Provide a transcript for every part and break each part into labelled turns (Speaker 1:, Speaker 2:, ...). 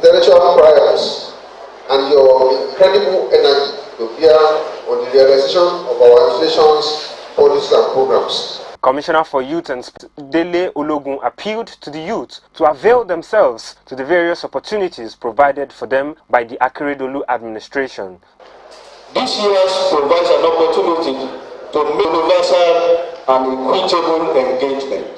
Speaker 1: intellectual prowess and your incredible energy to bear on the realization of our institution's policies and programs.
Speaker 2: Commissioner for Youth and Sport, Dele Ologun, appealed to the youth to avail themselves to the various opportunities provided for them by the Akeredolu administration.
Speaker 3: This year provides an opportunity to make universal and equitable engagement.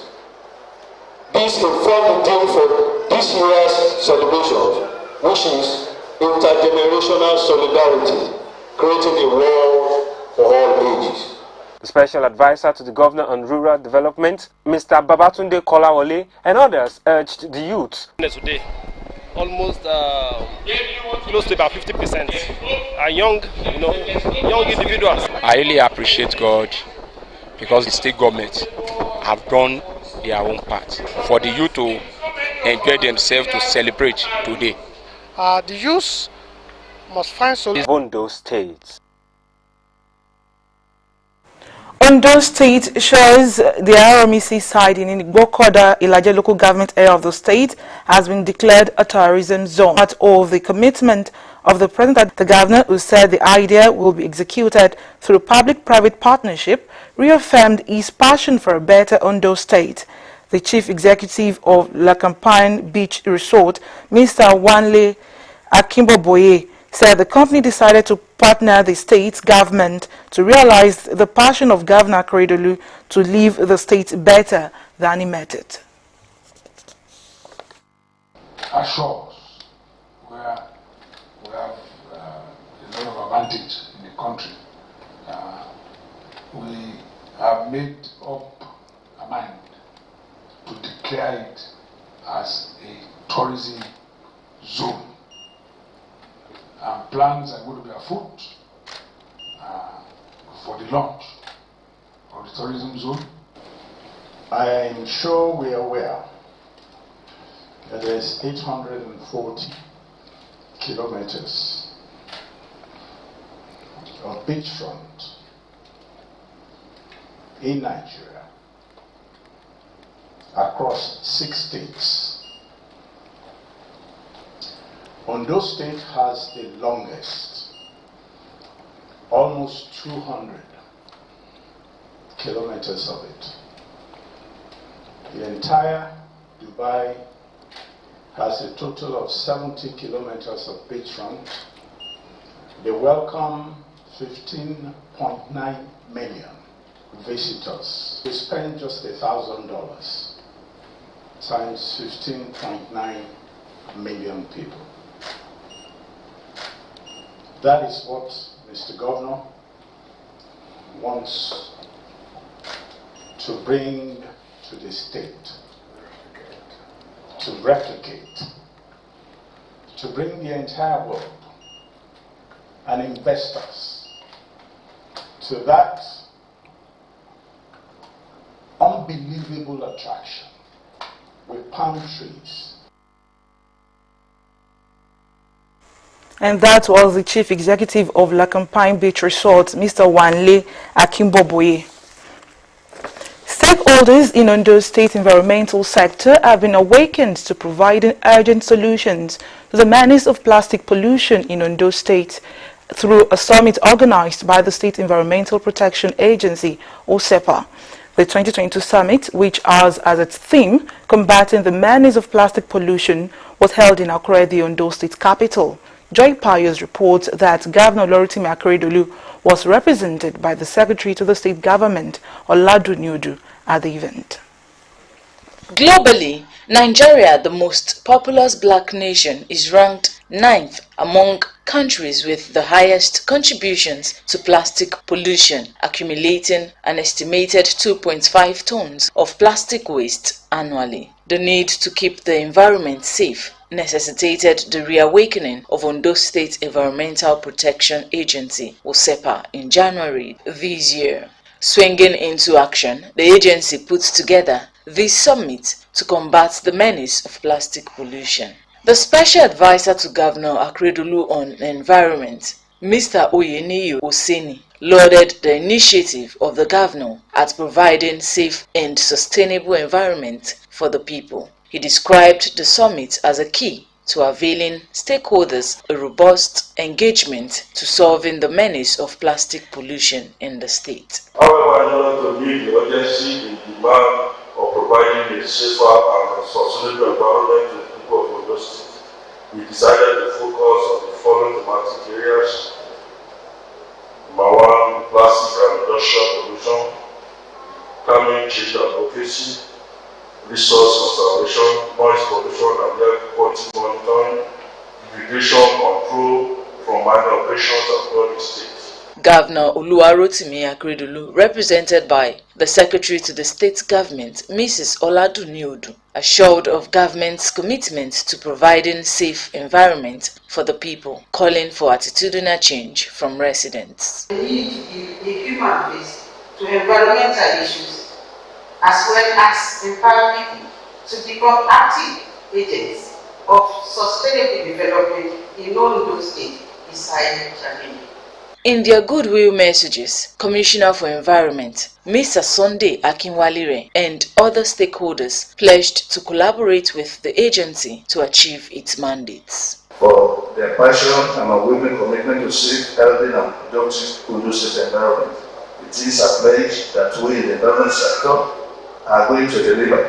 Speaker 3: This informs the theme for this year's celebration, which is intergenerational solidarity, creating a world for all ages.
Speaker 2: The Special Advisor to the Governor on Rural Development, Mr. Babatunde Kolawole, and others urged the youth.
Speaker 4: Today, almost close to about 50% are young individuals.
Speaker 5: I really appreciate God because the state government have done their own part for the youth to enjoy themselves, to celebrate today.
Speaker 6: The youth must find solutions.
Speaker 2: Ondo State.
Speaker 7: Ondo State shares the RMEC site in Igbokoda, Ilaje local government area of the state, has been declared a tourism zone. Part of the commitment of the president, the governor, who said the idea will be executed through public-private partnership, reaffirmed his passion for a better Ondo State. The chief executive of Lakampine Beach Resort, Mr. Wanle Akimboboye, said the company decided to partner the state government to realize the passion of Governor Akeredolu to leave the state better than he met it.
Speaker 8: Ashores, where we have a lot of advantage in the country, we have made up a mind to declare it as a tourism zone. And plans are going to be afoot for the launch of the tourism zone.
Speaker 9: I am sure we are aware that there is 840 kilometers of beachfront in Nigeria across 6 states. Ondo State has the longest, almost 200 kilometers of it. The entire Dubai has a total of 70 kilometers of beachfront. They welcome 15.9 million visitors. We spend just $1,000 times 15.9 million people. That is what Mr. Governor wants to bring to the state, to replicate, to bring the entire world and investors to that unbelievable attraction with palm trees.
Speaker 7: And that was the chief executive of Lakampine Beach Resort, Mr. Wanle Akimboboye. Stakeholders in Ondo State environmental sector have been awakened to providing urgent solutions to the menace of plastic pollution in Ondo State through a summit organized by the State Environmental Protection Agency, OSEPA. The 2022 summit, which has as its theme combating the menace of plastic pollution, was held in Akure, the Ondo State capital. Joy Pius reports that Governor Oloruntomi Akeredolu was represented by the Secretary to the State Government, Oladu Nyodu, at the event.
Speaker 10: Globally, Nigeria, the most populous black nation, is ranked 9th among countries with the highest contributions to plastic pollution, accumulating an estimated 2.5 tons of plastic waste annually. The need to keep the environment safe necessitated the reawakening of Ondo State Environmental Protection Agency, OSEPA, in January this year. Swinging into action, the agency put together this summit to combat the menace of plastic pollution. The Special Advisor to Governor Akeredolu on Environment, Mr. Oyeniyi Oseni, lauded the initiative of the governor at providing safe and sustainable environment for the people. He described the summit as a key to availing stakeholders a robust engagement to solving the menace of plastic pollution in the state.
Speaker 11: However, in order to meet the urgency in demand of providing a safer and sustainable environment to the people of Ondo State, we decided to focus on the following thematic areas. Number one, plastic and industrial pollution, climate change advocacy, resource conservation, noise pollution and air quality monitoring, irrigation control from mining operations across the state.
Speaker 10: Governor Oluwarotimi Akeredolu, represented by the Secretary to the State Government, Mrs. Oladuni Odu, assured of government's commitment to providing safe environment for the people, calling for attitudinal change from residents.
Speaker 12: We need to give a human face to environmental issues, as well as empower people to become active agents of sustainable development in Ondo State is highly challenging.
Speaker 10: In their goodwill messages, Commissioner for Environment, Mr. Sunday Akinwalire, and other stakeholders pledged to collaborate with the agency to achieve its mandates.
Speaker 13: For their passion and unwavering commitment to safe, healthy, and productive Ondo State environment, it is a pledge that we in the environment sector are going to deliver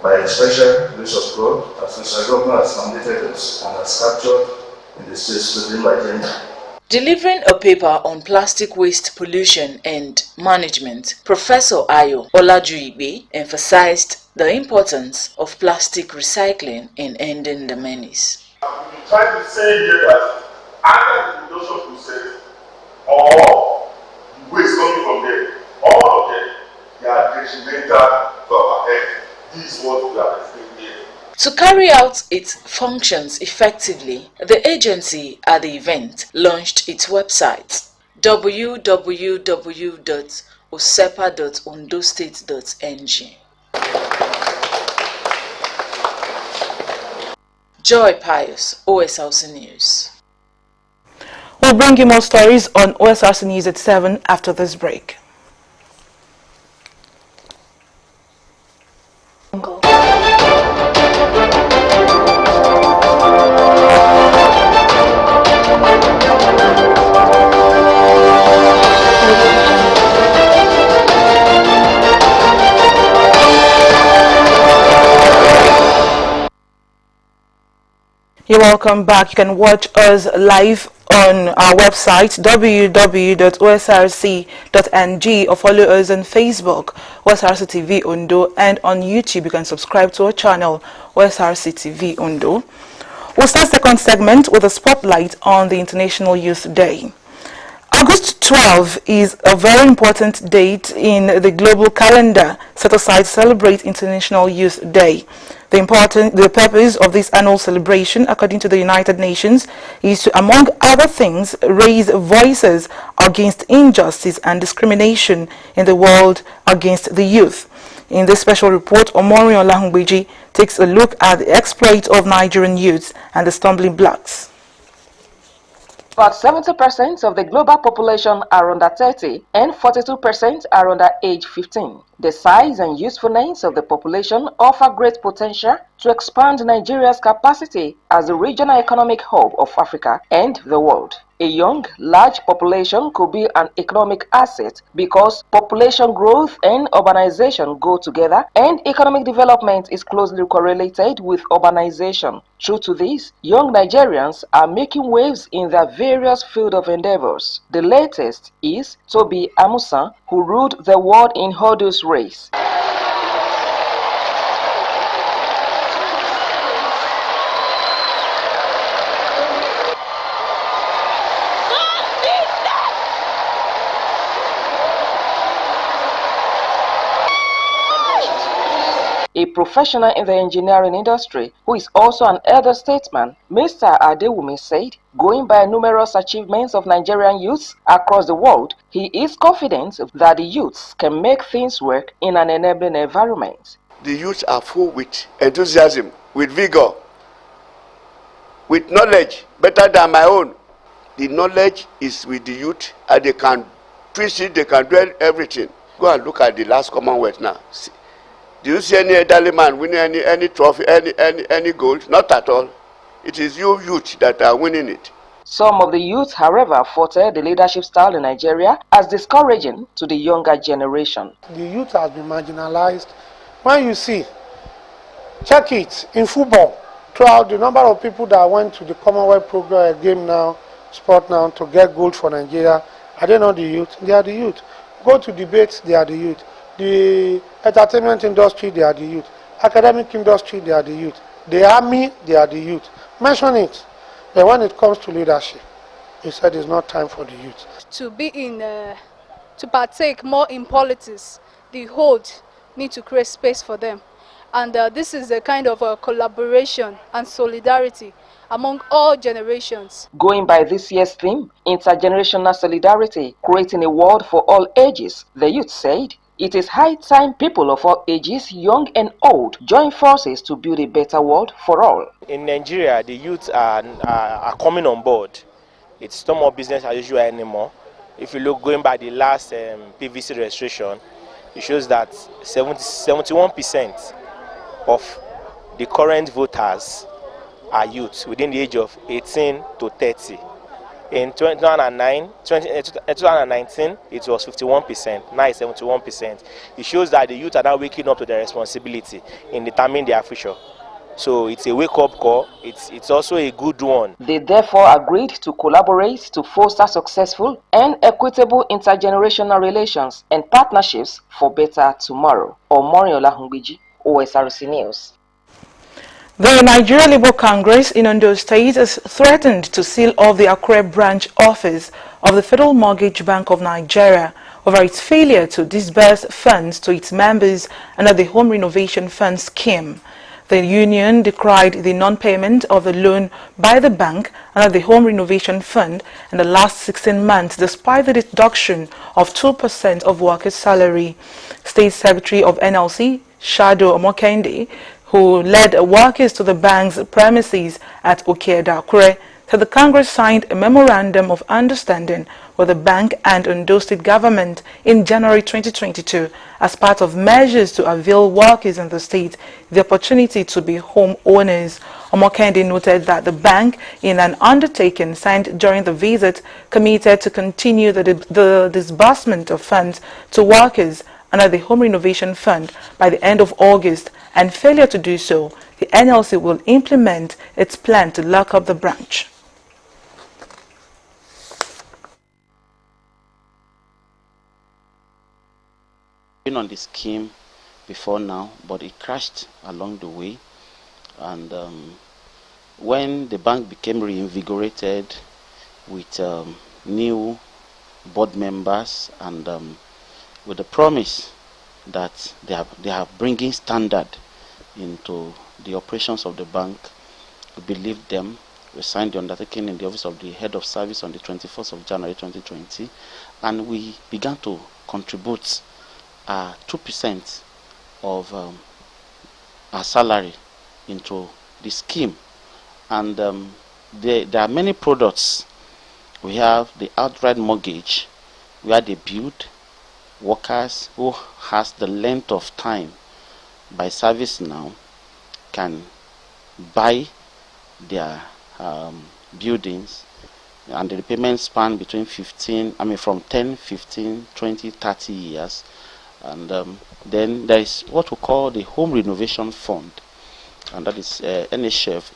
Speaker 13: by a special grace of God, as Mr. Governor has mandated us and has captured in the state's within agenda.
Speaker 10: Delivering a paper on plastic waste pollution and management, Professor Ayo Olajuigbe emphasized the importance of plastic recycling in ending the menace.
Speaker 11: We try to say here that either the industrial process or the waste coming from there, all of them, they are detrimental to our health. This is what we are explaining here.
Speaker 10: To carry out its functions effectively, the agency at the event launched its website www.osepa.ondostate.ng. Joy Pius, OSRC News.
Speaker 7: We'll bring you more stories on OSRC News at 7 after this break. You're welcome back. You can watch us live on our website www.osrc.ng or follow us on Facebook, OSRC TV Ondo, and on YouTube you can subscribe to our channel, OSRC TV Ondo. We'll start the second segment with a spotlight on the International Youth Day. August 12 is a very important date in the global calendar set aside to celebrate International Youth Day. The purpose of this annual celebration, according to the United Nations, is to, among other things, raise voices against injustice and discrimination in the world against the youth. In this special report, Omori Olahungbeji takes a look at the exploits of Nigerian youths and the stumbling blocks.
Speaker 14: About 70% of the global population are under 30 and 42% are under age 15. The size and usefulness of the population offer great potential to expand Nigeria's capacity as a regional economic hub of Africa and the world. A young, large population could be an economic asset because population growth and urbanization go together, and economic development is closely correlated with urbanization. True to this, young Nigerians are making waves in their various fields of endeavors. The latest is Toby Amusan, who ruled the world in hurdles race. A professional in the engineering industry, who is also an elder statesman, Mr. Adewumi said, going by numerous achievements of Nigerian youths across the world, he is confident that the youths can make things work in an enabling environment.
Speaker 15: The youths are full with enthusiasm, with vigor, with knowledge better than my own. The knowledge is with the youth, and they can twist it, they can do everything. Go and look at the last Commonwealth now. Do you see any elderly man winning any trophy, any gold? Not at all. it is you youth that are winning it.
Speaker 14: Some of the youth, however, faulted the leadership style in Nigeria as discouraging to the younger generation.
Speaker 6: The youth has been marginalized. When you see, check it, in football, throughout the number of people that went to the Commonwealth program game now, sport now, to get gold for Nigeria, are they not the youth? They are the youth. Go to debates, they are the youth. The entertainment industry, they are the youth. Academic industry, they are the youth. The army, they are the youth. Mention it. But when it comes to leadership, he said it's not time for the youth.
Speaker 16: To be in, to partake more in politics, the whole need to create space for them. And this is a kind of a collaboration and solidarity among all generations.
Speaker 14: Going by this year's theme, intergenerational solidarity, creating a world for all ages, the youth said, it is high time people of all ages, young and old, join forces to build a better world for all.
Speaker 17: In Nigeria, the youth are coming on board. It's no more business as usual anymore. If you look going by the last PVC registration, it shows that 71% of the current voters are youth within the age of 18 to 30. In 2019, it was 51%, now it's 71%. It shows that the youth are now waking up to their responsibility in determining their future. So it's a wake-up call. It's also a good one.
Speaker 14: They therefore agreed to collaborate to foster successful and equitable intergenerational relations and partnerships for better tomorrow. Omoriola Hungbiji, Osrc News.
Speaker 7: The Nigeria Labour Congress in Ondo State has threatened to seal off the Akure branch office of the Federal Mortgage Bank of Nigeria over its failure to disburse funds to its members under the Home Renovation Fund scheme. The union decried the non-payment of the loan by the bank under the Home Renovation Fund in the last 16 months, despite the deduction of 2% of workers' salary. State Secretary of NLC, Shado Omokende, who led workers to the bank's premises at Okeada, Akure, said the Congress signed a memorandum of understanding with the bank and Ondo State government in January 2022 as part of measures to avail workers in the state the opportunity to be home owners. Omokende noted that the bank, in an undertaking signed during the visit, committed to continue the disbursement of funds to workers under the Home Renovation Fund by the end of August, and failure to do so, the NLC will implement its plan to lock up the branch.
Speaker 18: Been on the scheme before now, but it crashed along the way, and when the bank became reinvigorated with new board members and with the promise that they are bringing standard into the operations of the bank, we believed them. We signed the undertaking in the office of the head of service on the 21st of January 2020, and we began to contribute 2% of our salary into the scheme. And there are many products. We have the outright mortgage, where they build workers who has the length of time by service now can buy their buildings, and the repayment span between from 10, 15, 20, 30 years. And then there is what we call the Home Renovation Fund, and that is NHF.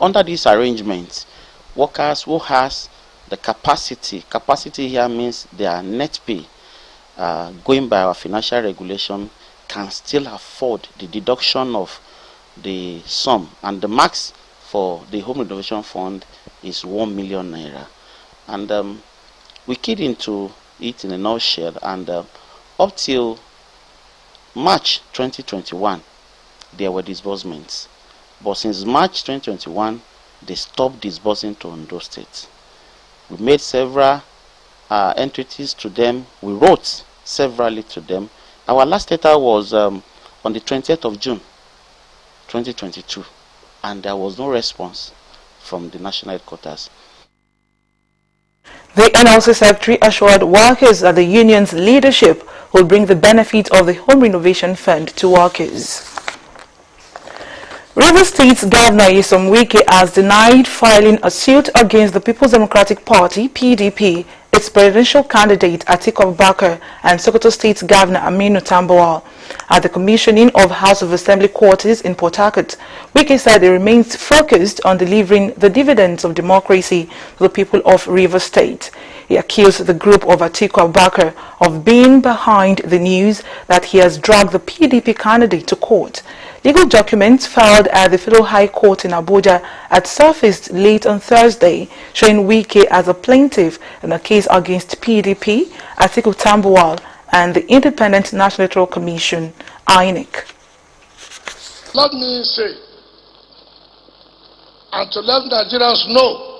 Speaker 18: Under these arrangements, workers who has the capacity here means their net pay, going by our financial regulation, can still afford the deduction of the sum, and the max for the Home Renovation Fund is 1 million naira. And we keyed into it in a nutshell, and up till March 2021 there were disbursements, but since March 2021 they stopped disbursing to Ondo State. We made several entities to them. We wrote severally to them. Our last letter was on the 20th of June 2022, and there was no response from the national headquarters.
Speaker 7: The NLC Secretary assured workers that the union's leadership will bring the benefit of the Home Renovation Fund to workers. Rivers State's Governor Nyesom Wike has denied filing a suit against the People's Democratic Party (PDP), its presidential candidate Atiku Abubakar, and Sokoto State's Governor Aminu Tambuwal. At the commissioning of House of Assembly quarters in Port Harcourt, Wike said it remains focused on delivering the dividends of democracy to the people of Rivers State. He accused the group of Atiku Abubakar of being behind the news that he has dragged the PDP candidate to court. Legal documents filed at the Federal High Court in Abuja had surfaced late on Thursday, showing Wike as a plaintiff in a case against PDP, Atiku Tambuwal, and the Independent National Electoral Commission, INEC.
Speaker 19: Let me say, and to let Nigerians know,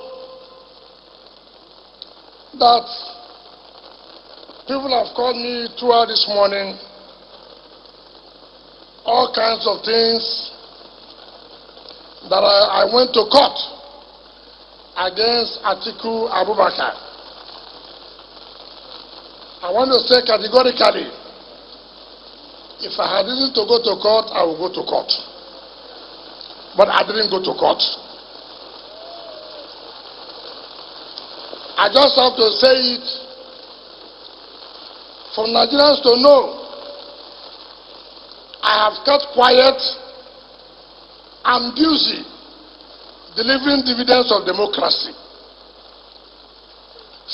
Speaker 19: that people have called me throughout this morning, all kinds of things, that I went to court against Atiku Abubakar. I want to say categorically, if I had reason to go to court, I would go to court. But I didn't go to court. I just have to say it for Nigerians to know. I have kept quiet. I'm busy delivering dividends of democracy.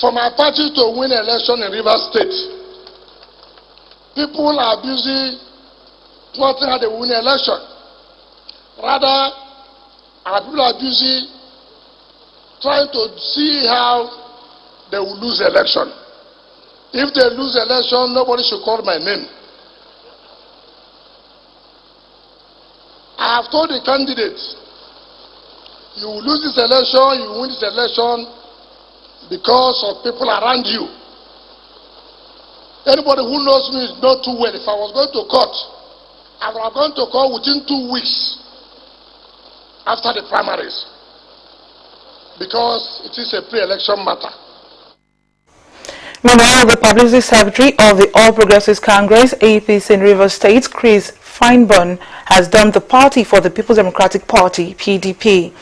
Speaker 19: For my party to win election in Rivers State, people are busy plotting how they win election. Rather, our people are busy trying to see how they will lose election. If they lose election, nobody should call my name. I have told the candidates, you will lose this election, you will win this election because of people around you. Anybody who knows me knows too well. If I was going to court, I would have gone to court within 2 weeks after the primaries, because it is a pre-election matter.
Speaker 7: Meanwhile, the Publicity Secretary of the All Progressives Congress (APC) in Rivers State, Chris Feinborn, has dumped the party for the People's Democratic Party (PDP).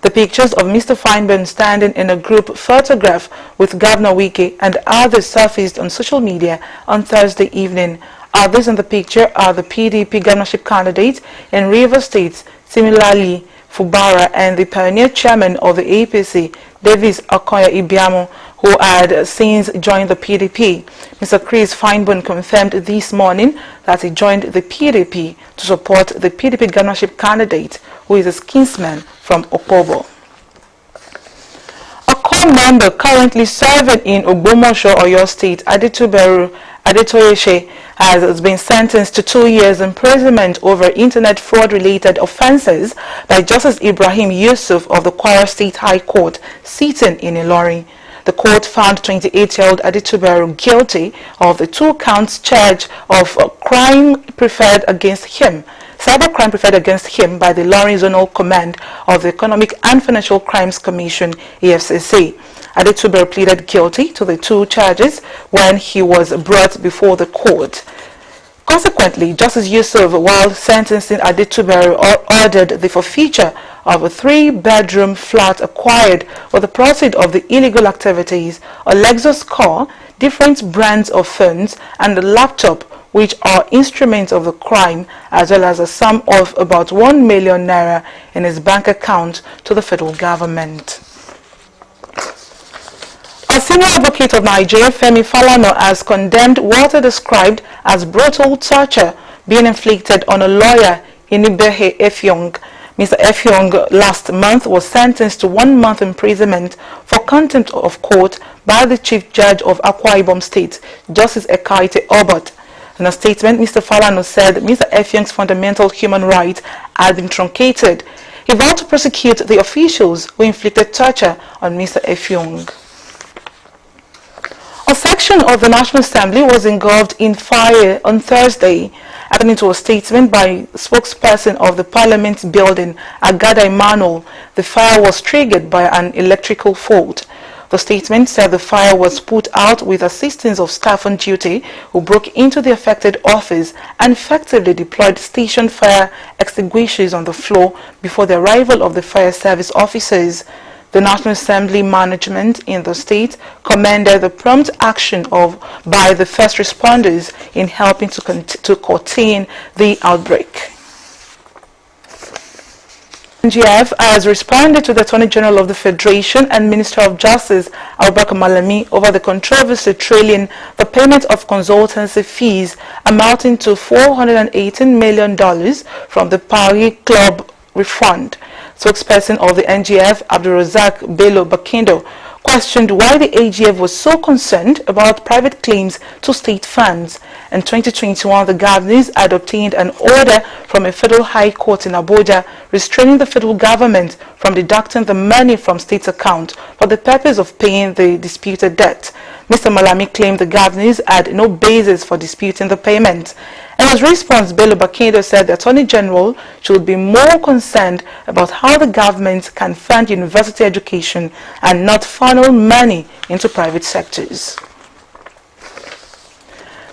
Speaker 7: The pictures of Mr. Feinborn standing in a group photograph with Governor Wike and others surfaced on social media on Thursday evening. Others in the picture are the PDP governorship candidate in Rivers State, similarly Fubara, and the pioneer chairman of the APC, Davis Okoya Ibiamu, who had since joined the PDP. Mr. Chris Feinborn confirmed this morning that he joined the PDP to support the PDP governorship candidate, who is a kinsman from Opobo. A core member currently serving in Ogbomosho, Oyo State, Adituberu Adetoyeshe, has been sentenced to 2 years imprisonment over internet fraud-related offences by Justice Ibrahim Yusuf of the Kwara State High Court, sitting in Ilorin. The court found 28-year-old Adituberu guilty of the 2 counts charge of crime preferred against him, cybercrime preferred against him by the Ilorin Zonal Command of the Economic and Financial Crimes Commission, EFCC. Adituberu pleaded guilty to the 2 charges when he was brought before the court. Consequently, Justice Yusuf, while sentencing Adituberu, ordered the forfeiture of a 3-bedroom flat acquired with the proceeds of the illegal activities, a Lexus car, different brands of phones, and a laptop, which are instruments of the crime, as well as a sum of about 1 million naira in his bank account to the federal government. A senior advocate of Nigeria, Femi Falana, has condemned what he described as brutal torture being inflicted on a lawyer, Inibehe Effiong. Mr. Effiong last month was sentenced to 1 month imprisonment for contempt of court by the Chief Judge of Akwa Ibom State, Justice Ekaite Obot. In a statement, Mr. Falana said Mr. Effiong's fundamental human rights had been truncated. He vowed to prosecute the officials who inflicted torture on Mr. Effiong. A section of the National Assembly was engulfed in fire on Thursday. According to a statement by spokesperson of the Parliament building, Agada Emmanuel, the fire was triggered by an electrical fault. The statement said the fire was put out with assistance of staff on duty who broke into the affected office and effectively deployed station fire extinguishers on the floor before the arrival of the fire service officers. The National Assembly management in the state commended the prompt action by the first responders in helping to contain the outbreak. NGF has responded to the Attorney General of the Federation and Minister of Justice, Abubakar Malami, over the controversy trailing the payment of consultancy fees amounting to $418 million from the Paris Club refund. Spokesperson of the NGF, Abdulrazak Bello Bakindo, questioned why the AGF was so concerned about private claims to state funds. In 2021, the governors had obtained an order from a federal high court in Abuja restraining the federal government from deducting the money from state account for the purpose of paying the disputed debt. Mr. Malami claimed the governors had no basis for disputing the payment. In his response, Bello Bakindo said the Attorney General should be more concerned about how the government can fund university education and not funnel money into private sectors.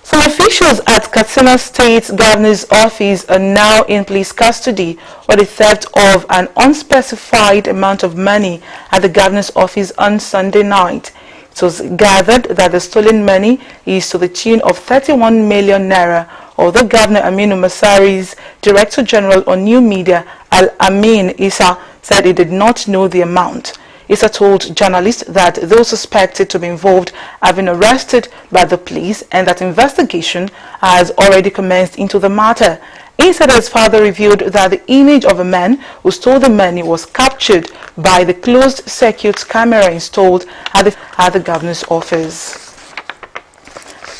Speaker 7: Some officials at Katsina State Governor's Office are now in police custody for the theft of an unspecified amount of money at the Governor's Office on Sunday night. It was gathered that the stolen money is to the tune of 31 million naira, although Governor Aminu Masari's Director General on New Media, Al-Amin Issa, said he did not know the amount. Issa told journalists that those suspected to be involved have been arrested by the police and that investigation has already commenced into the matter. Issa has further revealed that the image of a man who stole the money was captured by the closed-circuit camera installed at the governor's office.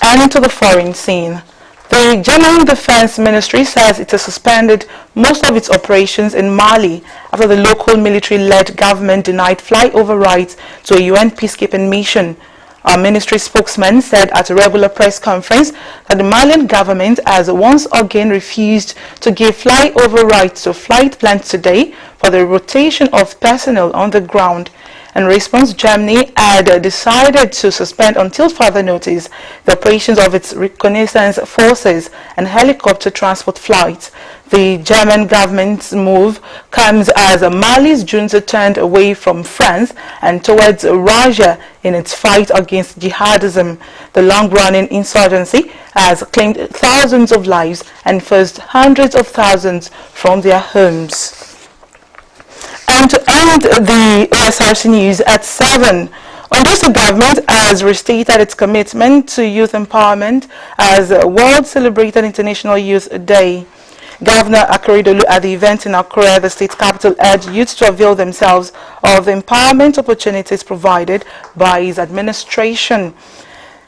Speaker 7: And into the foreign scene. The German Defense Ministry says it has suspended most of its operations in Mali after the local military-led government denied flyover rights to a UN peacekeeping mission. Our ministry spokesman said at a regular press conference that the Malian government has once again refused to give flyover rights to flight plans today for the rotation of personnel on the ground. In response, Germany had decided to suspend until further notice the operations of its reconnaissance forces and helicopter transport flights. The German government's move comes as Mali's junta turned away from France and towards Russia in its fight against jihadism. The long-running insurgency has claimed thousands of lives and forced hundreds of thousands from their homes. And to end the Osrc news at 7, Ondo government has restated its commitment to youth empowerment as World Celebrated International Youth Day. Governor Akeredolu at the event in Accra, the state capital, urged youths to avail themselves of the empowerment opportunities provided by his administration.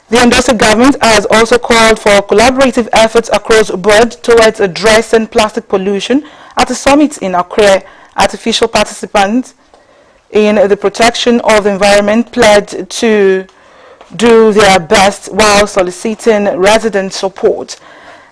Speaker 7: The Ondo government has also called for collaborative efforts across the board towards addressing plastic pollution at the summit in Accra. Artificial participants in the protection of the environment pledged to do their best while soliciting resident support.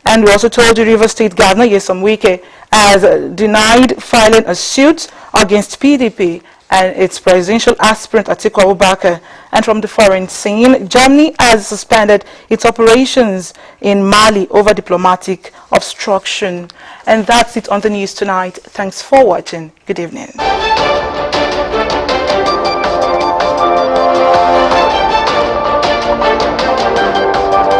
Speaker 7: And we also told the River State Governor Nyesom Wike has denied filing a suit against PDP and its presidential aspirant Atiku Abubakar. And from the foreign scene, Germany has suspended its operations in Mali over diplomatic obstruction. And that's it on the news tonight. Thanks for watching. Good evening.